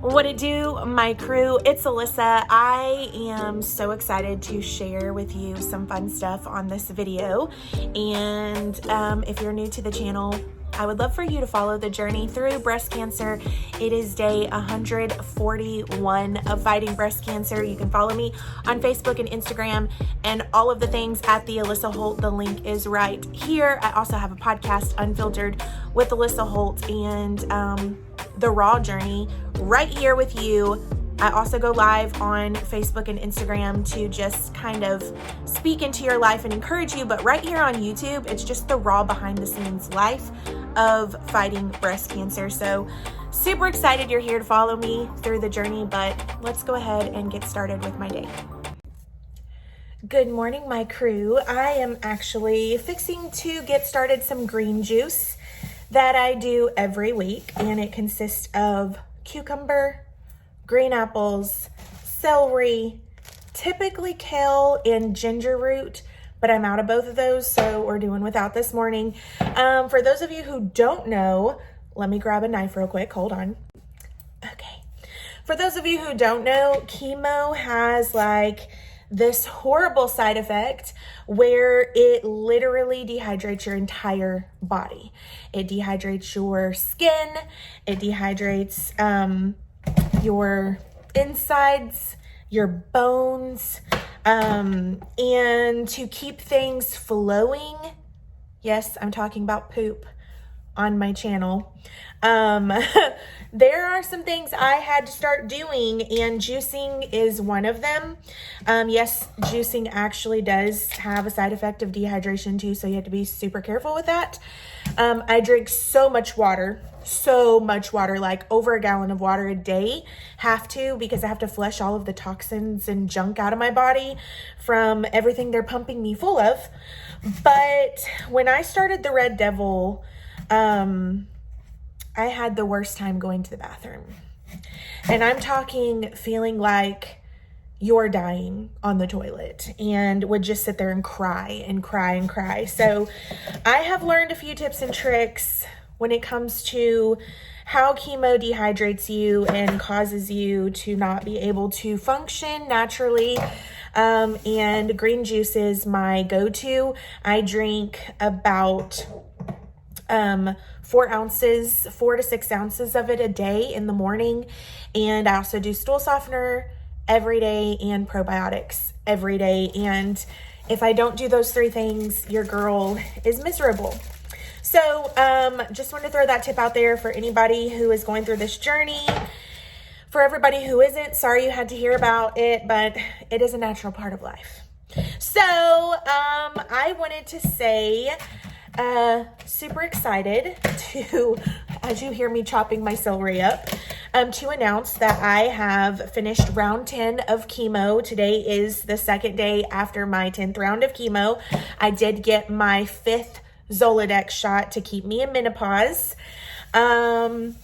What it do, my crew? It's Alyssa. I am so excited to share with you some fun stuff on this video. And if you're new to the channel, I would love for you to follow the journey through breast cancer. It is day 141 of fighting breast cancer. You can follow me on Facebook and Instagram and all of the things at the Alissa Holt. The link is right here. I also have a podcast, Unfiltered with Alissa Holt, and the raw journey right here with you. I also go live on Facebook and Instagram to just kind of speak into your life and encourage you. But right here on YouTube, it's just the raw behind the scenes life of fighting breast cancer. So super excited you're here to follow me through the journey, but let's go ahead and get started with my day. Good morning, my crew. I am actually fixing to get started some green juice that I do every week, and it consists of cucumber, green apples, celery, typically kale and ginger root, but I'm out of both of those, so we're doing without this morning. For those of you who don't know, let me grab a knife real quick, hold on. Okay. For those of you who don't know, chemo has like this horrible side effect where it literally dehydrates your entire body. It dehydrates your skin, it dehydrates your insides, your bones, and to keep things flowing, yes, I'm talking about poop on my channel. There are some things I had to start doing, and juicing is one of them. Yes, juicing actually does have a side effect of dehydration too, so you have to be super careful with that. I drink so much water, like over a gallon of water a day. Have to, because I have to flush all of the toxins and junk out of my body from everything they're pumping me full of. But when I started the Red Devil, I had the worst time going to the bathroom. And I'm talking feeling like you're dying on the toilet, and would just sit there and cry and cry and cry. So I have learned a few tips and tricks when it comes to how chemo dehydrates you and causes you to not be able to function naturally. And green juice is my go-to. I drink about 4 to 6 ounces of it a day in the morning. And I also do stool softener every day and probiotics every day. And if I don't do those 3 things, your girl is miserable. So just wanted to throw that tip out there for anybody who is going through this journey. For everybody who isn't, sorry you had to hear about it, but it is a natural part of life. So I wanted to say, super excited to, as you hear me chopping my celery up, to announce that I have finished round 10 of chemo. Today is the second day after my 10th round of chemo. I did get my 5th zoladex shot to keep me in menopause. And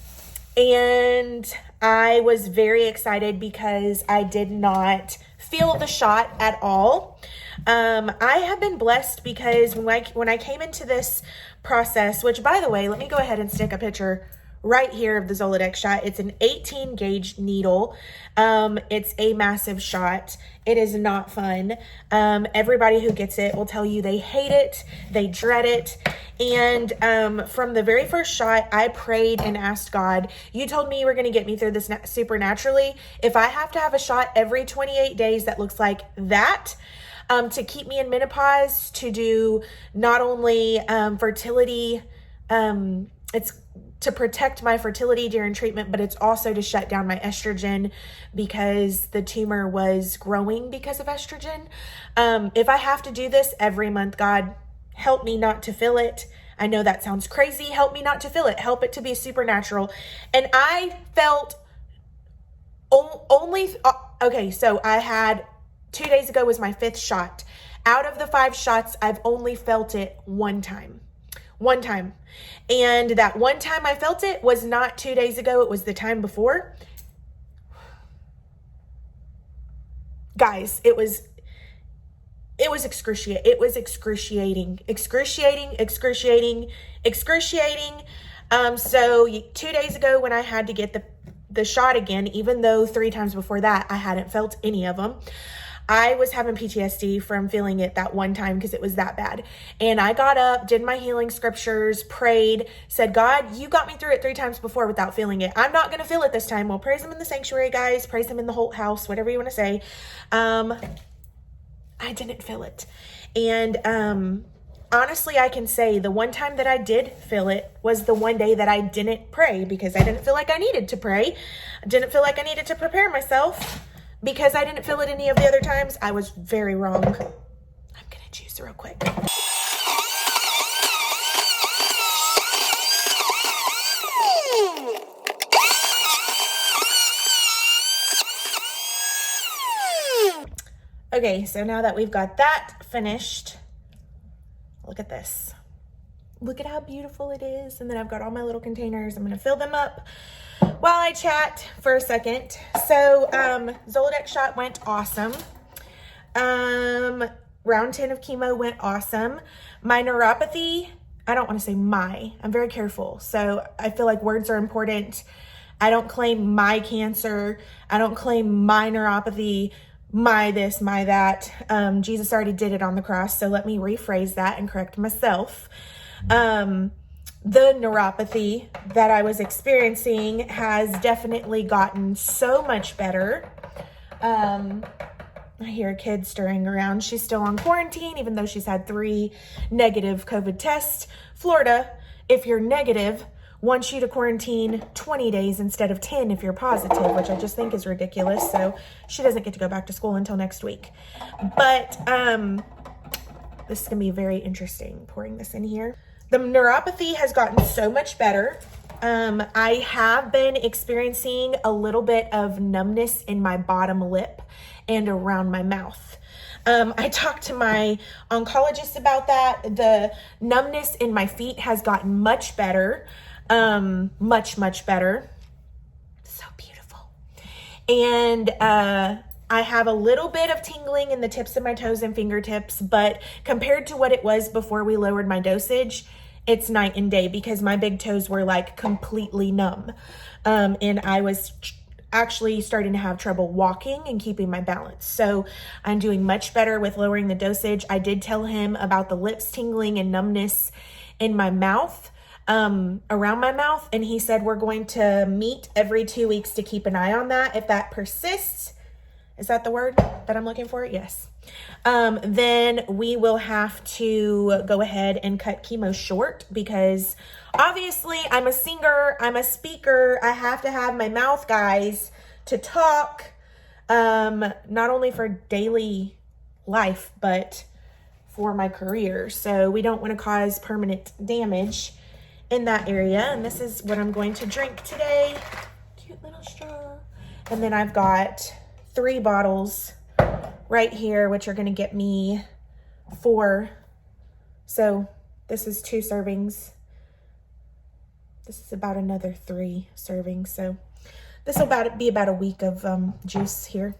I was very excited because I did not feel the shot at all. I have been blessed because when I came into this process, which by the way, let me go ahead and stick a picture right here of the zoladex shot. It's an 18 gauge needle. It's a massive shot. It is not fun. Everybody who gets it will tell you they hate it, they dread it. And from the very first shot, I prayed and asked God, you told me you were going to get me through this supernaturally. If I have to have a shot every 28 days that looks like that, to keep me in menopause, to do not only fertility, it's to protect my fertility during treatment, but it's also to shut down my estrogen because the tumor was growing because of estrogen. If I have to do this every month, God, help me not to feel it. I know that sounds crazy. Help me not to feel it. Help it to be supernatural. And I felt okay, so I had 2 days ago was my 5th shot. Out of the 5 shots, I've only felt it one time. And that one time I felt it was not 2 days ago. It was the time before. Guys, it was excruciating. It was excruciating. So 2 days ago when I had to get the shot again, even though 3 times before that I hadn't felt any of them. I was having PTSD from feeling it that one time because it was that bad. And I got up, did my healing scriptures, prayed, said, God, you got me through it 3 times before without feeling it. I'm not going to feel it this time. Well, praise him in the sanctuary, guys. Praise him in the Holt house, whatever you want to say. I didn't feel it. And honestly, I can say the one time that I did feel it was the one day that I didn't pray because I didn't feel like I needed to pray. I didn't feel like I needed to prepare myself. Because I didn't feel it any of the other times, I was very wrong. I'm gonna juice real quick. Okay, so now that we've got that finished, look at this. Look at how beautiful it is. And then I've got all my little containers. I'm gonna fill them up while I chat for a second. So zoladex shot went awesome. Round 10 of chemo went awesome. My neuropathy, I don't want to say I'm very careful. So I feel like words are important. I don't claim my cancer. I don't claim my neuropathy, my this, my that. Jesus already did it on the cross. So let me rephrase that and correct myself. The neuropathy that I was experiencing has definitely gotten so much better. I hear a kid stirring around. She's still on quarantine, even though she's had 3 negative COVID tests. Florida, if you're negative, wants you to quarantine 20 days instead of 10 if you're positive, which I just think is ridiculous. So she doesn't get to go back to school until next week. But this is gonna be very interesting, pouring this in here. The neuropathy has gotten so much better. I have been experiencing a little bit of numbness in my bottom lip and around my mouth. I talked to my oncologist about that. The numbness in my feet has gotten much better. Much better. So beautiful. And I have a little bit of tingling in the tips of my toes and fingertips, but compared to what it was before we lowered my dosage, it's night and day because my big toes were like completely numb. And I was actually starting to have trouble walking and keeping my balance. So I'm doing much better with lowering the dosage. I did tell him about the lips tingling and numbness in my mouth, around my mouth. And he said, we're going to meet every 2 weeks to keep an eye on that. If that persists, is that the word that I'm looking for? Yes. Then we will have to go ahead and cut chemo short because obviously I'm a singer, I'm a speaker. I have to have my mouth, guys, to talk, not only for daily life, but for my career. So we don't want to cause permanent damage in that area. And this is what I'm going to drink today. Cute little straw. And then I've got 3 bottles right here, which are going to get me 4. So this is 2 servings. This is about another 3 servings. So this will be about a week of juice here.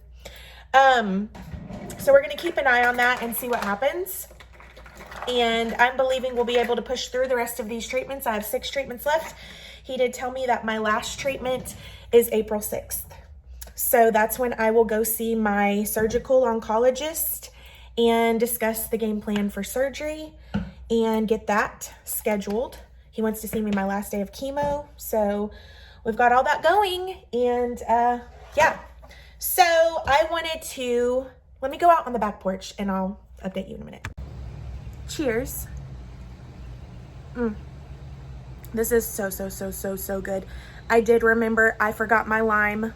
So we're going to keep an eye on that and see what happens. And I'm believing we'll be able to push through the rest of these treatments. I have 6 treatments left. He did tell me that my last treatment is April 6th. So that's when I will go see my surgical oncologist and discuss the game plan for surgery and get that scheduled. He wants to see me my last day of chemo. So we've got all that going. And yeah, so I wanted to, let me go out on the back porch and I'll update you in a minute. Cheers. This is so good. I did remember I forgot my lime.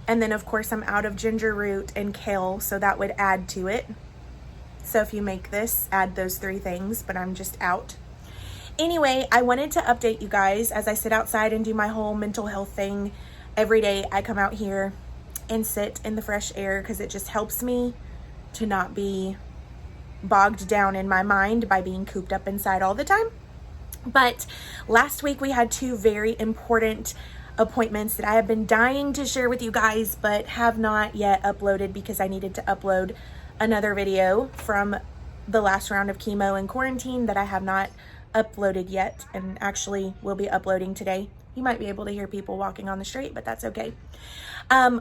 And then of course I'm out of ginger root and kale, so that would add to it. So if you make this, add those 3 things, but I'm just out. Anyway, I wanted to update you guys as I sit outside and do my whole mental health thing. Every day I come out here and sit in the fresh air because it just helps me to not be bogged down in my mind by being cooped up inside all the time. But last week we had 2 very important appointments that I have been dying to share with you guys, but have not yet uploaded because I needed to upload another video from the last round of chemo and quarantine that I have not uploaded yet, and actually will be uploading today. You might be able to hear people walking on the street, but that's okay.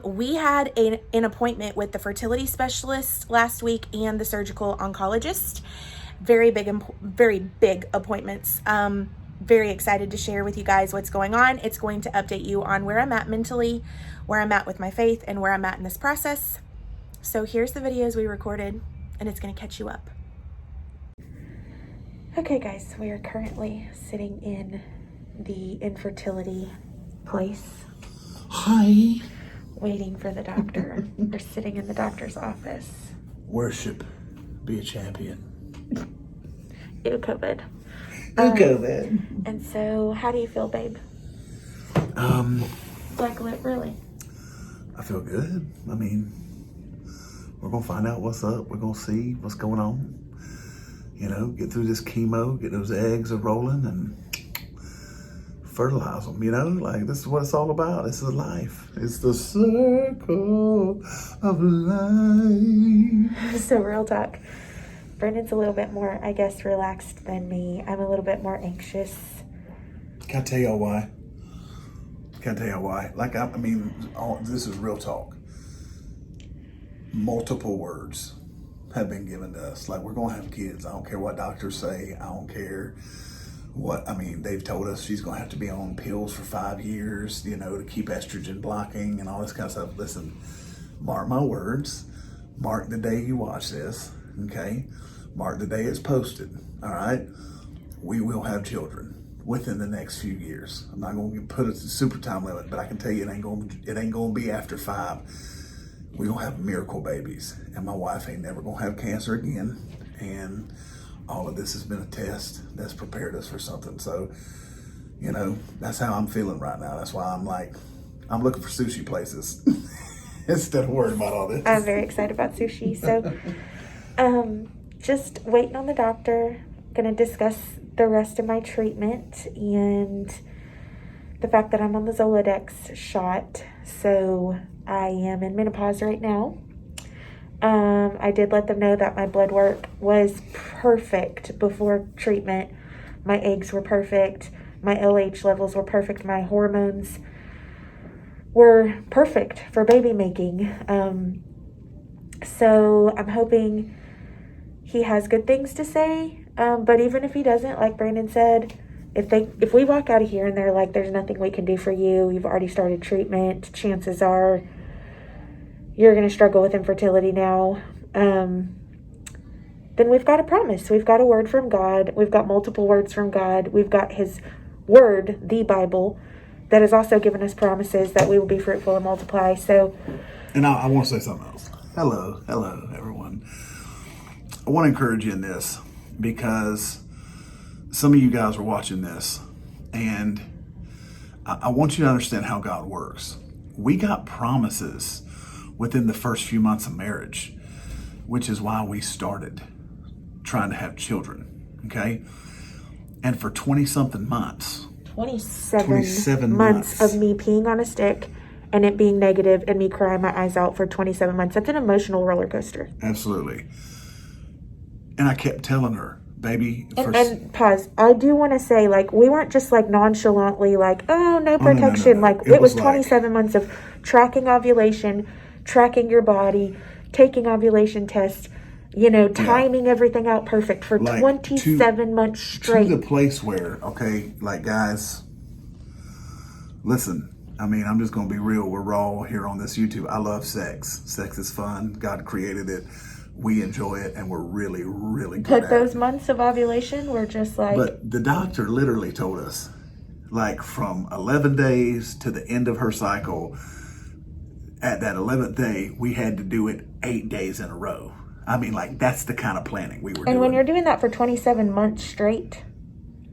We had an appointment with the fertility specialist last week and the surgical oncologist. Very big appointments. Very excited to share with you guys what's going on. It's going to update you on where I'm at mentally, where I'm at with my faith, and where I'm at in this process. So here's the videos we recorded, and it's going to catch you up. Okay guys, we are currently sitting in the infertility place. Hi. Waiting for the doctor. We're sitting in the doctor's office. Worship. Be a champion. Ew, COVID. COVID. And so, how do you feel, babe? Like, really? I feel good. I mean, we're going to find out what's up. We're going to see what's going on. You know, get through this chemo, get those eggs a-rolling, and fertilize them, you know? Like, this is what it's all about. This is life. It's the circle of life. So, real talk. Brandon's a little bit more, I guess, relaxed than me. I'm a little bit more anxious. Can I tell y'all why? Like, I mean, this is real talk. Multiple words have been given to us. Like, we're going to have kids. I don't care what doctors say. I don't care what, I mean, they've told us she's going to have to be on pills for 5 years, you know, to keep estrogen blocking and all this kind of stuff. Listen, mark my words. Mark the day you watch this, okay? Mark the day it's posted, all right? We will have children within the next few years. I'm not going to put a super time limit, but I can tell you it ain't going to be after 5. We're going to have miracle babies, and my wife ain't never going to have cancer again, and all of this has been a test that's prepared us for something. So, you know, that's how I'm feeling right now. That's why I'm like, I'm looking for sushi places instead of worrying about all this. I'm very excited about sushi. So, just waiting on the doctor. Gonna discuss the rest of my treatment and the fact that I'm on the zoladex shot. So I am in menopause right now. I did let them know that my blood work was perfect before treatment. My eggs were perfect. My LH levels were perfect. My hormones were perfect for baby making. So I'm hoping he has good things to say. But even if he doesn't, like Brandon said, if we walk out of here and they're like, there's nothing we can do for you, you've already started treatment, chances are you're going to struggle with infertility now, then we've got a promise. We've got a word from God. We've got multiple words from God. We've got his word, the Bible, that has also given us promises that we will be fruitful and multiply. So, and I want to say something else. Hello, everyone. I want to encourage you in this because some of you guys are watching this, and I want you to understand how God works. We got promises within the first few months of marriage, which is why we started trying to have children, okay? And for 20-something months. 27 months of me peeing on a stick and it being negative and me crying my eyes out for 27 months. That's an emotional roller coaster. Absolutely. And I kept telling her, baby. And pause. I do want to say, like, we weren't just like nonchalantly like, oh, no protection. No. Like, it was 27 months of tracking ovulation, tracking your body, taking ovulation tests, you know, timing everything out perfect for like 27 months straight. To the place where, okay, like, guys, listen, I mean, I'm just going to be real. We're raw here on this YouTube. I love sex. Sex is fun. God created it. We enjoy it, and we're really, really good at it. But those months of ovulation were just like... But the doctor literally told us, like, from 11 days to the end of her cycle, at that 11th day, we had to do it 8 days in a row. I mean, like, that's the kind of planning we were doing. And when you're doing that for 27 months straight...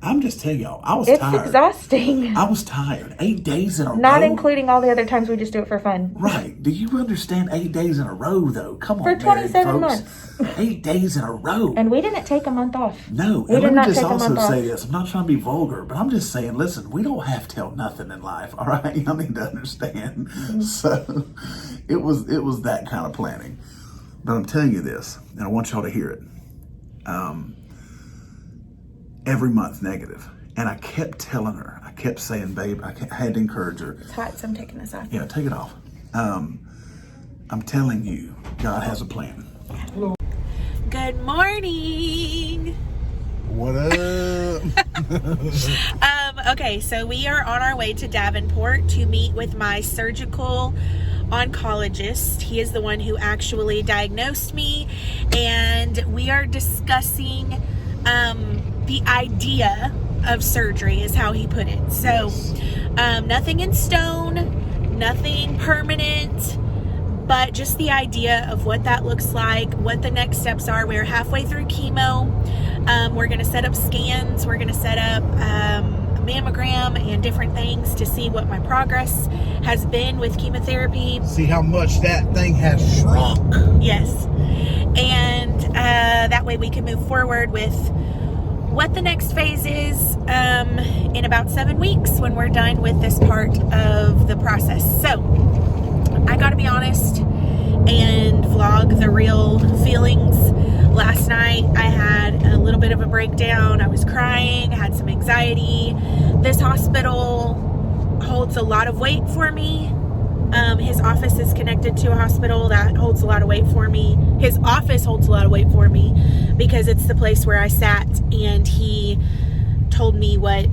I'm just telling y'all, I was tired. It's exhausting. I was tired. 8 days in a row. Not including all the other times we just do it for fun. Right. Do you understand 8 days in a row, though? Come on, for 27 months. 8 days in a row. And we didn't take a month off. No. We did not take a month off. Let me just also say this. I'm not trying to be vulgar, but I'm just saying, listen, we don't have to tell nothing in life, all right? Y'all need to understand. Mm-hmm. So it was that kind of planning. But I'm telling you this, and I want y'all to hear it. Every month negative. And I kept telling her, kept saying, babe, I had to encourage her. It's hot, so I'm taking this off. Yeah, take it off. I'm telling you, God has a plan. Good morning. What up? Okay, so we are on our way to Davenport to meet with my surgical oncologist. He is the one who actually diagnosed me, and we are discussing the idea of surgery, is how he put it. So nothing in stone, nothing permanent, but just the idea of what that looks like, what the next steps are. We're halfway through chemo. We're going to set up scans. We're going to set up a mammogram and different things to see what my progress has been with chemotherapy. See how much that thing has shrunk. Yes. And that way we can move forward with what the next phase is in about 7 weeks when we're done with this part of the process. So I gotta be honest and vlog the real feelings. Last night I had a little bit of a breakdown. I was crying, I had some anxiety. This hospital holds a lot of weight for me. His office is connected to a hospital that holds a lot of weight for me. His office holds a lot of weight for me because it's the place where I sat, and he told me what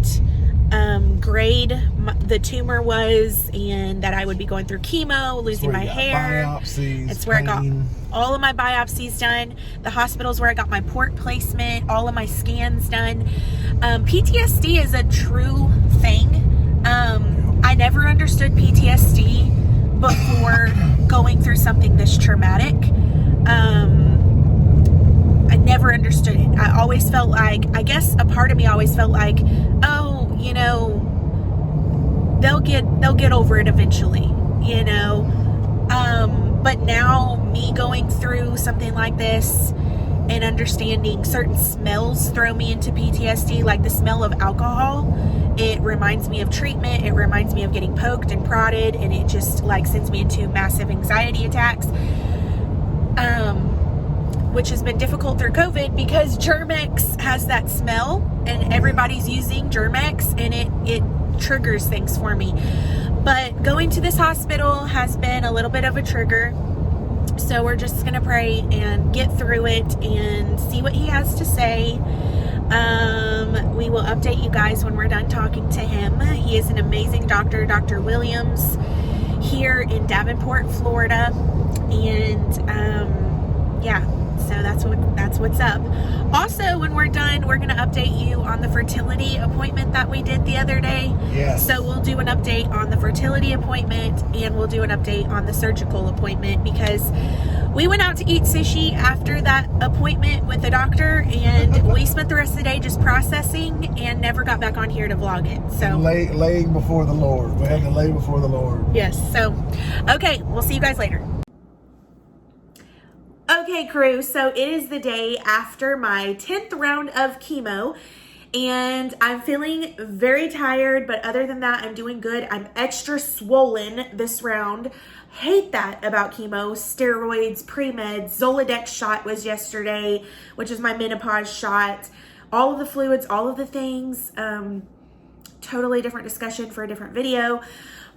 grade the tumor was, and that I would be going through chemo, losing my hair. It's where I got all of my biopsies done. The hospital's where I got my port placement, all of my scans done. PTSD is a true thing. I never understood PTSD before going through something this traumatic. I never understood it. I always felt like, I guess a part of me always felt like, oh, you know, they'll get over it eventually, you know. But now me going through something like this and understanding certain smells throw me into PTSD, like the smell of alcohol. It reminds me of treatment. It reminds me of getting poked and prodded, and it just like sends me into massive anxiety attacks. Which has been difficult through COVID because Germ-X has that smell, and everybody's using Germ-X, and it triggers things for me. But going to this hospital has been a little bit of a trigger. So we're just going to pray and get through it and see what he has to say. We will update you guys when we're done talking to him. He is an amazing doctor, Dr. Williams, here in Davenport, Florida. And yeah, so that's what's up. Also, when we're done, we're going to update you on the fertility appointment that we did the other day. Yes. So we'll do an update on the fertility appointment, and we'll do an update on the surgical appointment, because we went out to eat sushi after that appointment with the doctor, and we spent the rest of the day just processing and never got back on here to vlog it. So laying before the Lord. We had to lay before the Lord. Yes. So, okay, we'll see you guys later. Okay, crew, so it is the day after my 10th round of chemo, and I'm feeling very tired, but other than that, I'm doing good. I'm extra swollen this round. Hate that about chemo. Steroids, pre-meds, zoladex shot was yesterday, which is my menopause shot. All of the fluids, all of the things. Totally different discussion for a different video.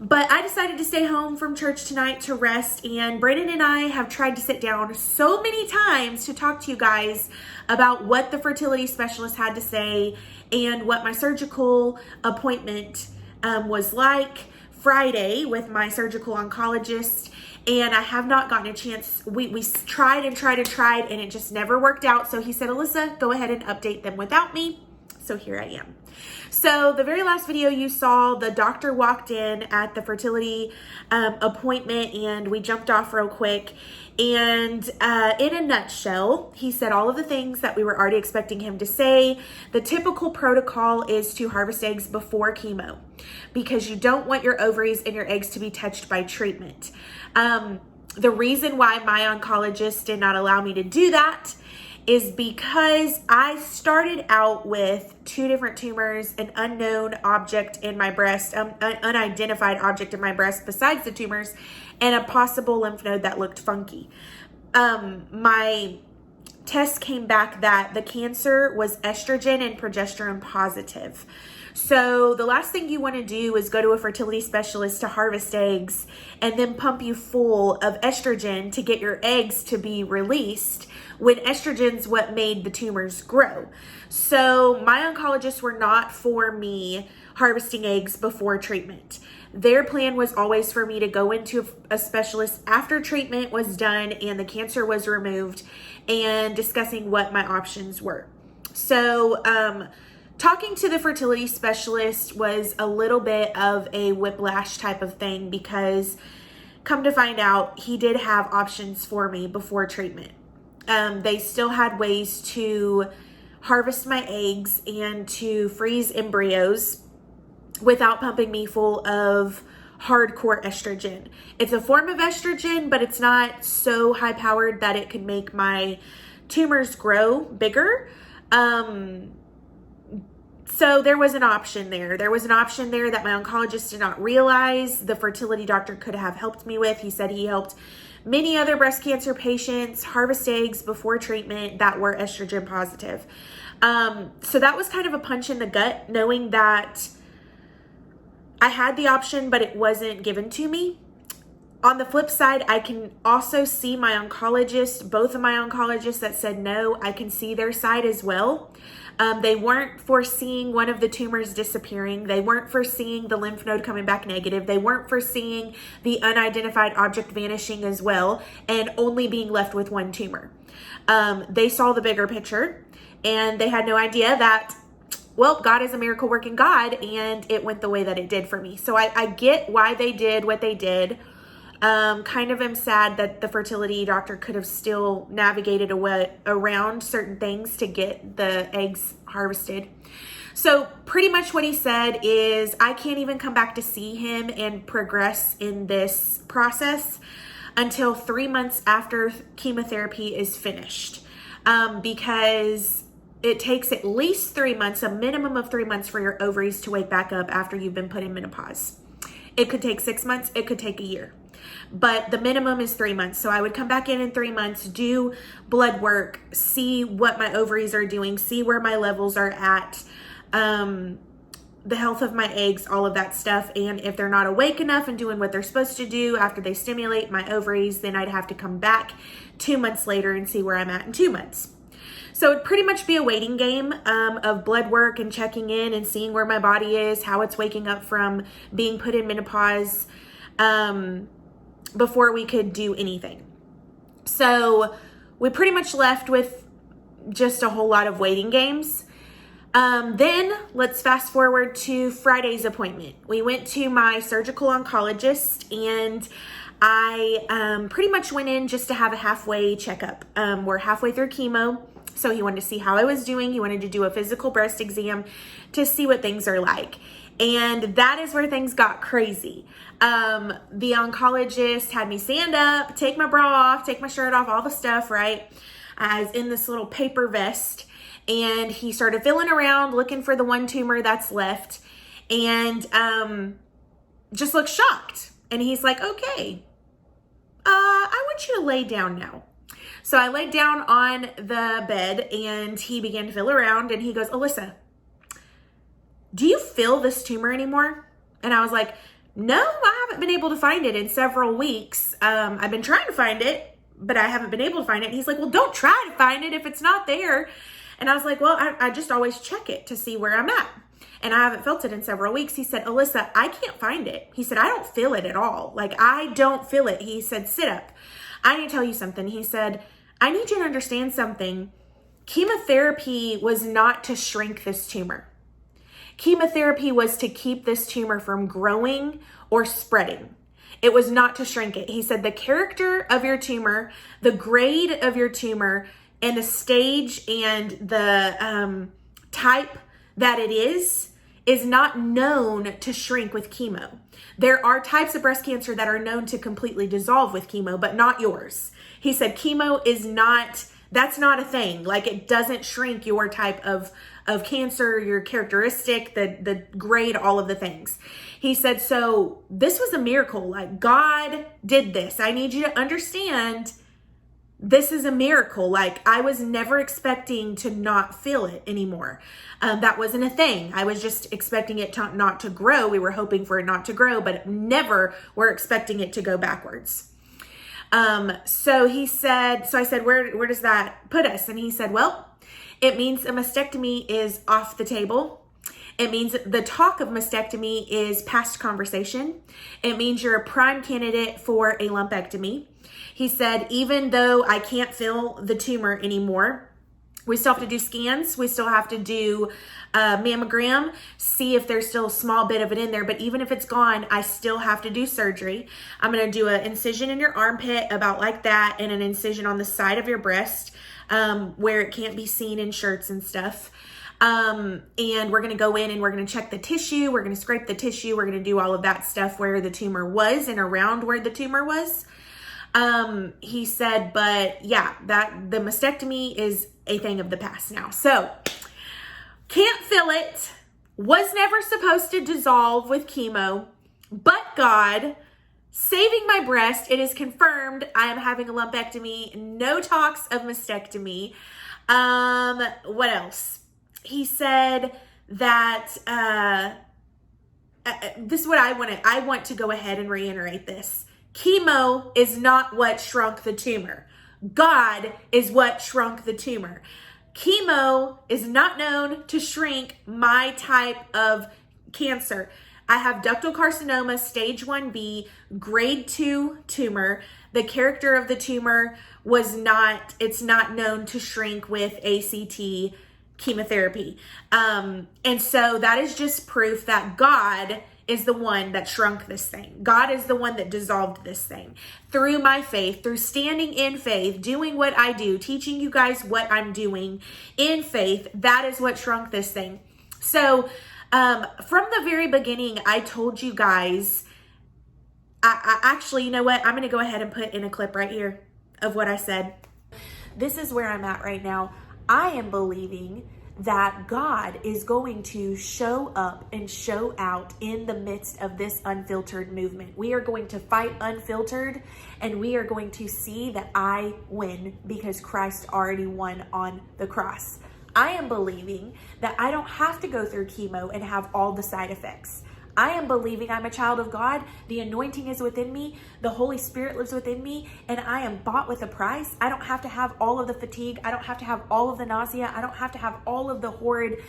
But I decided to stay home from church tonight to rest, and Brandon and I have tried to sit down so many times to talk to you guys about what the fertility specialist had to say and what my surgical appointment was like Friday with my surgical oncologist, and I have not gotten a chance. We tried and tried and tried, and it just never worked out. So he said, Alyssa, go ahead and update them without me. So here I am. So the very last video you saw, the doctor walked in at the fertility appointment, and we jumped off real quick. And in a nutshell, he said all of the things that we were already expecting him to say. The typical protocol is to harvest eggs before chemo because you don't want your ovaries and your eggs to be touched by treatment. The reason why my oncologist did not allow me to do that is because I started out with 2 different tumors, an unknown object in my breast, an unidentified object in my breast besides the tumors, and a possible lymph node that looked funky. My tests came back that the cancer was estrogen and progesterone positive. So the last thing you want to do is go to a fertility specialist to harvest eggs and then pump you full of estrogen to get your eggs to be released when estrogen's what made the tumors grow. So my oncologists were not for me harvesting eggs before treatment. Their plan was always for me to go into a specialist after treatment was done and the cancer was removed, and discussing what my options were. So talking to the fertility specialist was a little bit of a whiplash type of thing, because come to find out, he did have options for me before treatment. They still had ways to harvest my eggs and to freeze embryos without pumping me full of hardcore estrogen. It's a form of estrogen, but it's not so high powered that it could make my tumors grow bigger. So there was an option there. There was an option there that my oncologist did not realize the fertility doctor could have helped me with. He said he helped many other breast cancer patients harvest eggs before treatment that were estrogen positive. So that was kind of a punch in the gut, knowing that I had the option, but it wasn't given to me. On the flip side, I can also see my oncologist, both of my oncologists that said no, I can see their side as well. They weren't foreseeing one of the tumors disappearing. They weren't foreseeing the lymph node coming back negative. They weren't foreseeing the unidentified object vanishing as well and only being left with one tumor. They saw the bigger picture, and they had no idea that, well, God is a miracle working God, and it went the way that it did for me. So I get why they did what they did. Kind of am sad that the fertility doctor could have still navigated around certain things to get the eggs harvested. So pretty much what he said is I can't even come back to see him and progress in this process until 3 months after chemotherapy is finished, because it takes at least 3 months, a minimum of 3 months, for your ovaries to wake back up after you've been put in menopause. It could take 6 months, it could take a year, but the minimum is 3 months. So I would come back in 3 months, do blood work, see what my ovaries are doing, see where my levels are at, the health of my eggs, all of that stuff. And if they're not awake enough and doing what they're supposed to do after they stimulate my ovaries, then I'd have to come back 2 months later and see where I'm at in 2 months. So it'd pretty much be a waiting game of blood work and checking in and seeing where my body is, how it's waking up from being put in menopause, before we could do anything. So we pretty much left with just a whole lot of waiting games. Then let's fast forward to Friday's appointment. We went to my surgical oncologist, and I pretty much went in just to have a halfway checkup. We're halfway through chemo, so he wanted to see how I was doing. He wanted to do a physical breast exam to see what things are like. And that is where things got crazy. The oncologist had me stand up, take my bra off, take my shirt off, all the stuff, right? I was in this little paper vest, and he started feeling around looking for the one tumor that's left, and just looked shocked. And he's like, okay, I want you to lay down now. So I laid down on the bed, and he began to feel around, and he goes, Alyssa, do you feel this tumor anymore? And I was like, no, I haven't been able to find it in several weeks. I've been trying to find it, but I haven't been able to find it. And he's like, well, don't try to find it if it's not there. And I was like, well, I just always check it to see where I'm at. And I haven't felt it in several weeks. He said, Alyssa, I can't find it. He said, I don't feel it at all. Like, I don't feel it. He said, sit up. I need to tell you something. He said, I need you to understand something. Chemotherapy was not to shrink this tumor. Chemotherapy was to keep this tumor from growing or spreading. It was not to shrink it. He said the character of your tumor, the grade of your tumor, and the stage and the type that it is not known to shrink with chemo. There are types of breast cancer that are known to completely dissolve with chemo, but not yours. He said chemo is not, that's not a thing. Like, it doesn't shrink your type of cancer, your characteristic, the grade, all of the things. He said, so this was a miracle. Like, God did this. I need you to understand this is a miracle. Like, I was never expecting to not feel it anymore. That wasn't a thing. I was just expecting it not to grow. We were hoping for it not to grow, but never were expecting it to go backwards. So I said, where does that put us? And he said, well, it means a mastectomy is off the table. It means the talk of mastectomy is past conversation. It means you're a prime candidate for a lumpectomy. He said, even though I can't feel the tumor anymore, we still have to do scans. We still have to do a mammogram, see if there's still a small bit of it in there. But even if it's gone, I still have to do surgery. I'm going to do an incision in your armpit about like that, and an incision on the side of your breast where it can't be seen in shirts and stuff. And we're going to go in and we're going to check the tissue. We're going to scrape the tissue. We're going to do all of that stuff where the tumor was and around where the tumor was. He said, but yeah, that the mastectomy is a thing of the past now. So can't feel it, was never supposed to dissolve with chemo, but God saving my breast. It is confirmed I am having a lumpectomy. No talks of mastectomy. What else? He said that, this is what I want to go ahead and reiterate this. Chemo is not what shrunk the tumor. God is what shrunk the tumor. Chemo is not known to shrink my type of cancer. I have ductal carcinoma, stage 1B, grade 2 tumor. The character of the tumor it's not known to shrink with ACT chemotherapy. And so that is just proof that God is the one that shrunk this thing. God is the one that dissolved this thing. Through my faith, through standing in faith, doing what I do, teaching you guys what I'm doing in faith, that is what shrunk this thing. So from the very beginning, I told you guys, I actually, you know what? I'm going to go ahead and put in a clip right here of what I said. This is where I'm at right now. I am believing that God is going to show up and show out in the midst of this unfiltered movement. We are going to fight unfiltered, and we are going to see that I win because Christ already won on the cross. I am believing that I don't have to go through chemo and have all the side effects. I am believing I'm a child of God. The anointing is within me. The Holy Spirit lives within me, and I am bought with a price. I don't have to have all of the fatigue. I don't have to have all of the nausea. I don't have to have all of the horrid,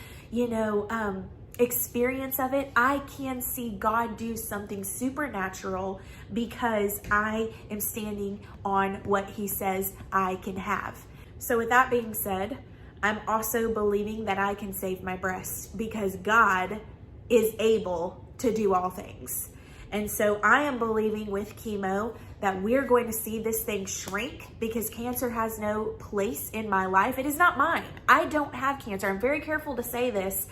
experience of it. I can see God do something supernatural because I am standing on what He says I can have. So with that being said, I'm also believing that I can save my breast because God is able to do all things. And so I am believing with chemo that we're going to see this thing shrink because cancer has no place in my life. It is not mine. I don't have cancer. I'm very careful to say this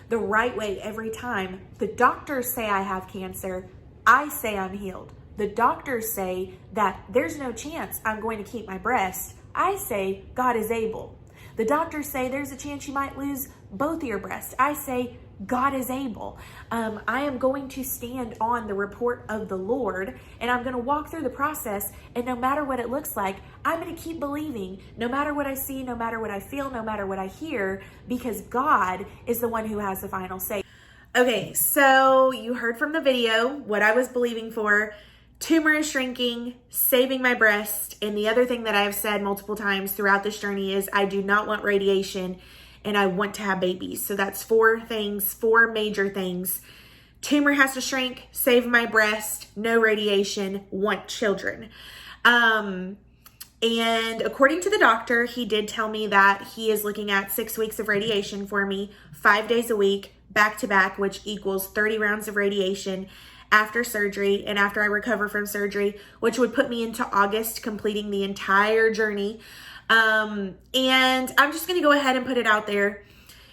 the right way every time. The doctors say I have cancer. I say I'm healed. The doctors say that there's no chance I'm going to keep my breast. I say God is able. The doctors say there's a chance you might lose both of your breasts. I say God is able. I am going to stand on the report of the Lord, and I'm going to walk through the process, and no matter what it looks like, I'm going to keep believing, no matter what I see, no matter what I feel, no matter what I hear, because God is the one who has the final say. Okay, so you heard from the video what I was believing for. Tumor is shrinking, saving my breast, and the other thing that I have said multiple times throughout this journey is I do not want radiation, and I want to have babies. So that's 4 things, 4 major things. Tumor has to shrink, save my breast, no radiation, want children. And according to the doctor, he did tell me that he is looking at 6 weeks of radiation for me, 5 days a week, back to back, which equals 30 rounds of radiation after surgery and after I recover from surgery, which would put me into August, completing the entire journey. And I'm just going to go ahead and put it out there.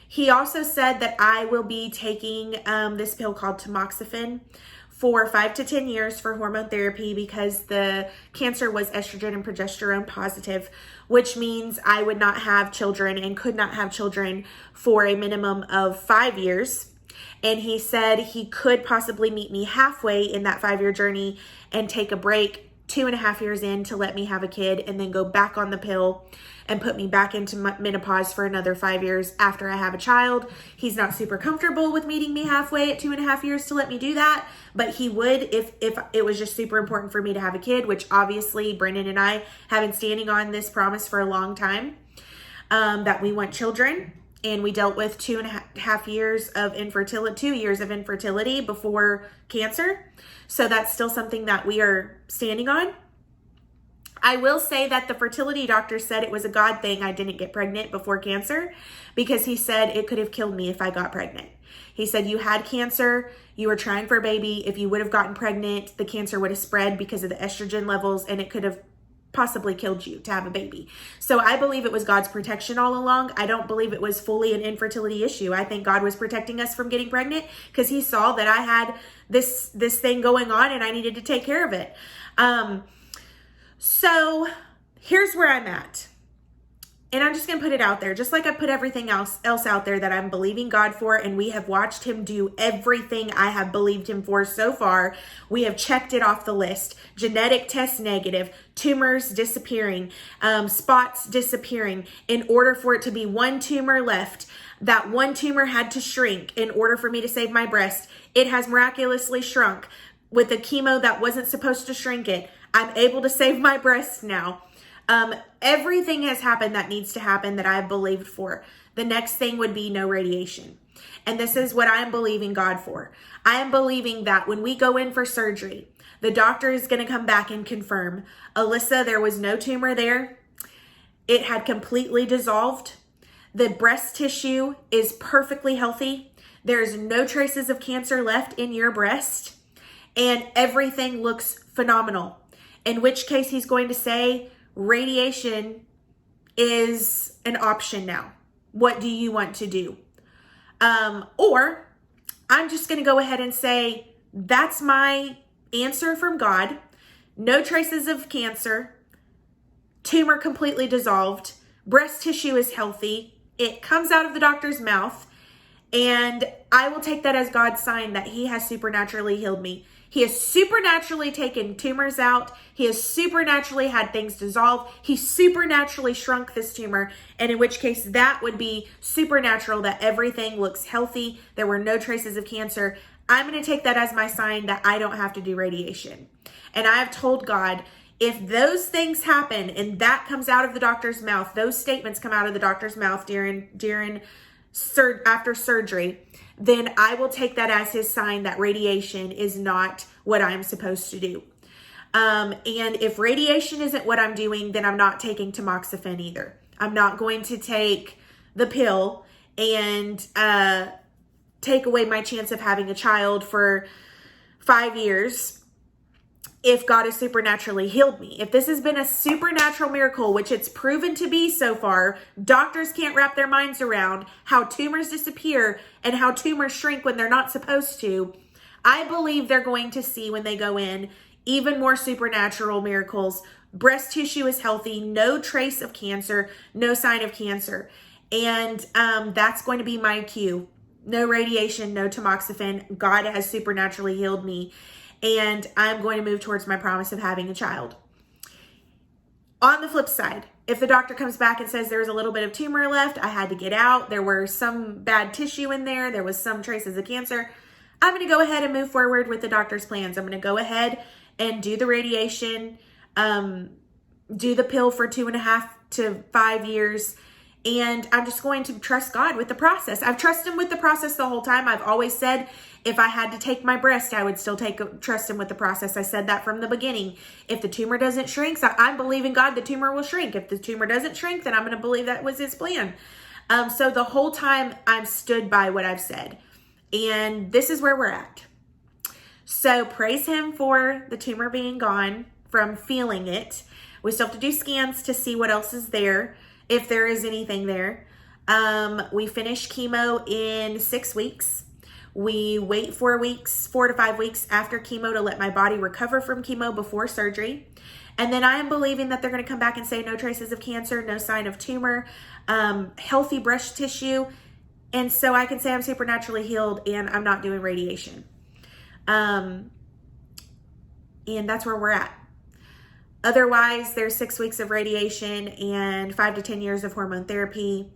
He also said that I will be taking this pill called tamoxifen for 5 to 10 years for hormone therapy because the cancer was estrogen and progesterone positive, which means I would not have children and could not have children for a minimum of 5 years. And he said he could possibly meet me halfway in that 5-year journey and take a break 2.5 years in to let me have a kid and then go back on the pill and put me back into menopause for another 5 years after I have a child. He's not super comfortable with meeting me halfway at 2.5 years to let me do that, but he would if it was just super important for me to have a kid, which obviously Brendan and I have been standing on this promise for a long time, that we want children. And we dealt with 2.5 years of infertility, 2 years of infertility before cancer. So that's still something that we are standing on. I will say that the fertility doctor said it was a God thing I didn't get pregnant before cancer, because he said it could have killed me if I got pregnant. He said, you had cancer, you were trying for a baby. If you would have gotten pregnant, the cancer would have spread because of the estrogen levels, and it could have possibly killed you to have a baby. So I believe it was God's protection all along. I don't believe it was fully an infertility issue. I think God was protecting us from getting pregnant because he saw that I had this thing going on and I needed to take care of it. So here's where I'm at. And I'm just going to put it out there, just like I put everything else out there that I'm believing God for, and we have watched him do everything I have believed him for so far. We have checked it off the list. Genetic test negative, tumors disappearing, spots disappearing. In order for it to be one tumor left, that one tumor had to shrink in order for me to save my breast. It has miraculously shrunk. With a chemo that wasn't supposed to shrink it, I'm able to save my breast now. Everything has happened that needs to happen that I've believed for. The next thing would be no radiation. And this is what I'm believing God for. I am believing that when we go in for surgery, the doctor is going to come back and confirm, Alyssa, there was no tumor there. It had completely dissolved. The breast tissue is perfectly healthy. There's no traces of cancer left in your breast. And everything looks phenomenal. In which case he's going to say, radiation is an option now. What do you want to do? Or I'm just going to go ahead and say, that's my answer from God. No traces of cancer. Tumor completely dissolved. Breast tissue is healthy. It comes out of the doctor's mouth. And I will take that as God's sign that he has supernaturally healed me. He has supernaturally taken tumors out. He has supernaturally had things dissolve. He supernaturally shrunk this tumor. And in which case that would be supernatural, that everything looks healthy. There were no traces of cancer. I'm going to take that as my sign that I don't have to do radiation. And I have told God, if those things happen and that comes out of the doctor's mouth, those statements come out of the doctor's mouth after surgery, then I will take that as his sign that radiation is not what I'm supposed to do. And if radiation isn't what I'm doing, then I'm not taking tamoxifen either. I'm not going to take the pill and take away my chance of having a child for 5 years if God has supernaturally healed me. If this has been a supernatural miracle, which it's proven to be so far, doctors can't wrap their minds around how tumors disappear and how tumors shrink when they're not supposed to. I believe they're going to see when they go in even more supernatural miracles. Breast tissue is healthy, no trace of cancer, no sign of cancer. And that's going to be my cue. No radiation, no tamoxifen. God has supernaturally healed me. And I'm going to move towards my promise of having a child. On the flip side, if the doctor comes back and says there's a little bit of tumor left, I had to get out, there were some bad tissue in there was some traces of cancer, I'm going to go ahead and move forward with the doctor's plans. I'm going to go ahead and do the radiation, do the pill for 2.5 to 5 years, and I'm just going to trust God with the process. I've trusted him with the process the whole time. I've always said if I had to take my breast, I would still trust him with the process. I said that from the beginning. If the tumor doesn't shrink, so I'm believing God the tumor will shrink. If the tumor doesn't shrink, then I'm going to believe that was his plan. So the whole time I've stood by what I've said. And this is where we're at. So praise him for the tumor being gone, from feeling it. We still have to do scans to see what else is there, if there is anything there. We finish chemo in 6 weeks. We wait 4 to 5 weeks after chemo to let my body recover from chemo before surgery. And then I am believing that they're going to come back and say no traces of cancer, no sign of tumor, healthy breast tissue. And so I can say I'm supernaturally healed and I'm not doing radiation. And that's where we're at. Otherwise, there's 6 weeks of radiation and 5 to 10 years of hormone therapy.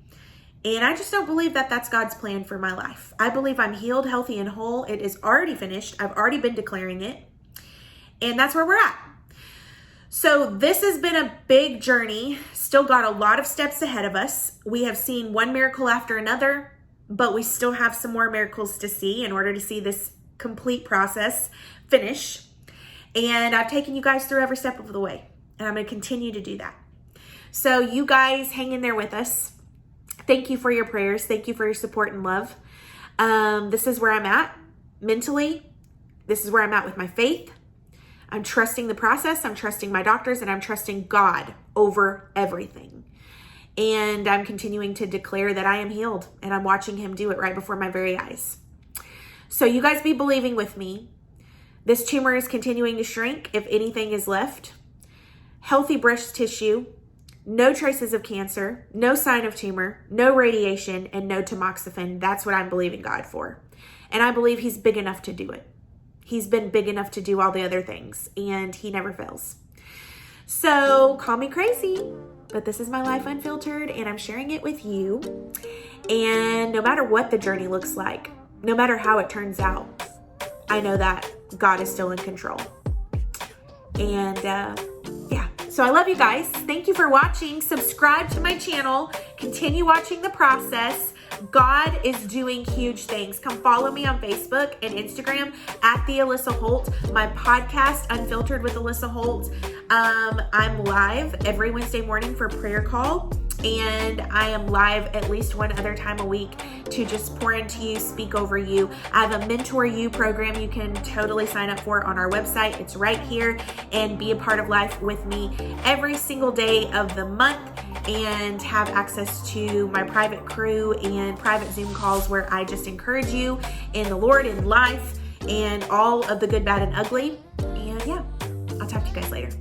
And I just don't believe that that's God's plan for my life. I believe I'm healed, healthy, and whole. It is already finished. I've already been declaring it. And that's where we're at. So this has been a big journey. Still got a lot of steps ahead of us. We have seen one miracle after another, but we still have some more miracles to see in order to see this complete process finish. And I've taken you guys through every step of the way. And I'm going to continue to do that. So you guys hang in there with us. Thank you for your prayers. Thank you for your support and love. This is where I'm at mentally. This is where I'm at with my faith. I'm trusting the process. I'm trusting my doctors, and I'm trusting God over everything. And I'm continuing to declare that I am healed, and I'm watching him do it right before my very eyes. So you guys be believing with me. This tumor is continuing to shrink, if anything is left. Healthy breast tissue. No traces of cancer, no sign of tumor, no radiation, and no tamoxifen. That's what I'm believing God for. And I believe he's big enough to do it. He's been big enough to do all the other things, and he never fails. So call me crazy, but this is my life unfiltered, and I'm sharing it with you. And no matter what the journey looks like, no matter how it turns out, I know that God is still in control. And yeah. So I love you guys. Thank you for watching. Subscribe to my channel. Continue watching the process. God is doing huge things. Come follow me on Facebook and Instagram at thealissaholt. My podcast, Unfiltered with Alissa Holt. I'm live every Wednesday morning for prayer call. And I am live at least one other time a week to just pour into you, speak over you. I have a MentorU program you can totally sign up for on our website. It's right here, and be a part of life with me every single day of the month and have access to my private crew and private Zoom calls where I just encourage you in the Lord, in life, and all of the good, bad, and ugly. And yeah, I'll talk to you guys later.